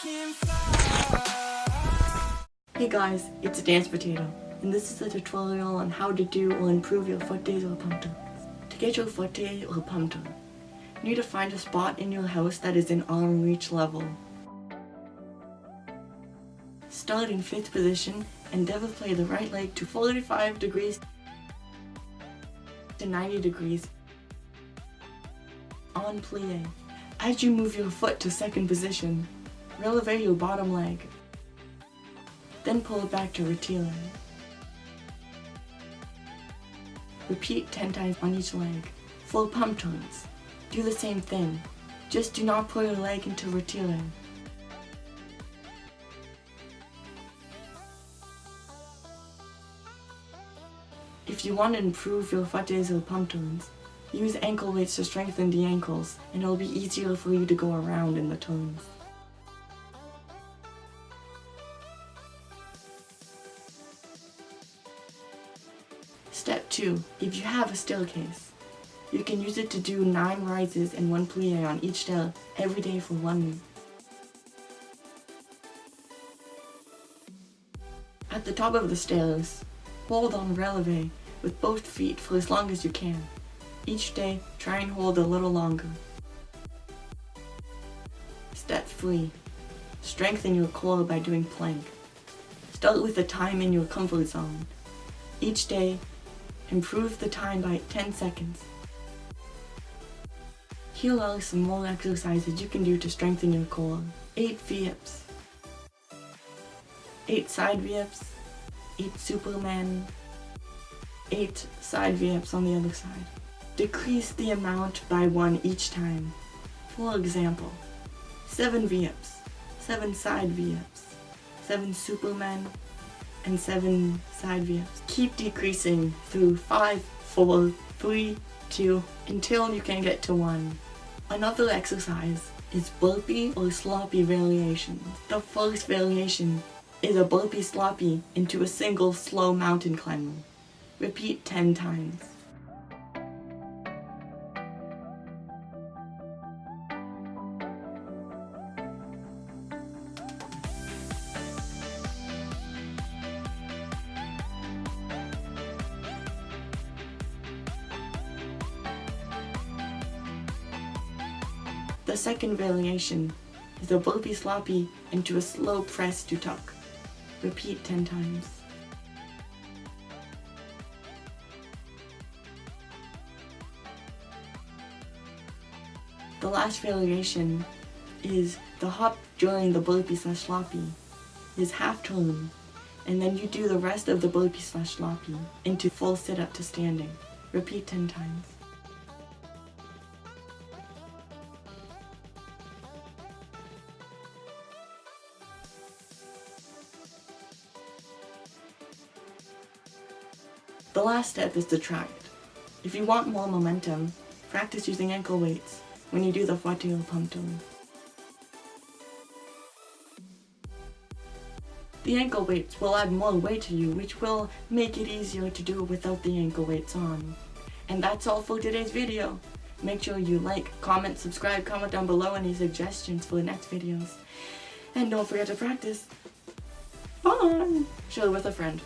Hey guys, it's Dance Potato, and this is a tutorial on how to do or improve your fouettes or pom toms. To get your fouette or pom tom, you need to find a spot in your house that is in arm reach level. Start in 5th position and never play the right leg to 45 degrees to 90 degrees on plie. As you move your foot to 2nd position, releve your bottom leg. Then pull it back to retire. Repeat 10 times on each leg. For pom toms, do the same thing. Just do not pull your leg into retire. If you want to improve your fouettes or pom toms, use ankle weights to strengthen the ankles, and it will be easier for you to go around in the tones. Step 2. If you have a staircase, you can use it to do 9 rises and 1 plie on each stair every day for 1 week. At the top of the stairs, hold on releve with both feet for as long as you can. Each day, try and hold a little longer. Step 3. Strengthen your core by doing plank. Start with a time in your comfort zone. Each day, improve the time by 10 seconds. Here are some more exercises you can do to strengthen your core. 8 Fouettes, 8 side Fouettes, 8 Superman, 8 side Fouettes on the other side. Decrease the amount by 1 each time. For example, 7 Fouettes, 7 side Fouettes, 7 Superman, and 7 side Fouettes. Keep decreasing through 5, 4, 3, 2, until you can get to 1. Another exercise is burpee or sloppy variations. The first variation is a burpee sloppy into a single slow mountain climber. Repeat 10 times. The second variation is a burpee sloppy into a slow press to tuck. Repeat 10 times. The last variation is the hop during the burpee slash sloppy is half turn, and then you do the rest of the burpee slash sloppy into full sit up to standing. Repeat 10 times. The last step is to try it. If you want more momentum, practice using ankle weights when you do the fouette or pom tom. The ankle weights will add more weight to you, which will make it easier to do it without the ankle weights on. And that's all for today's video. Make sure you like, comment, subscribe, comment down below any suggestions for the next videos. And don't forget to practice. Bye! Share it with a friend.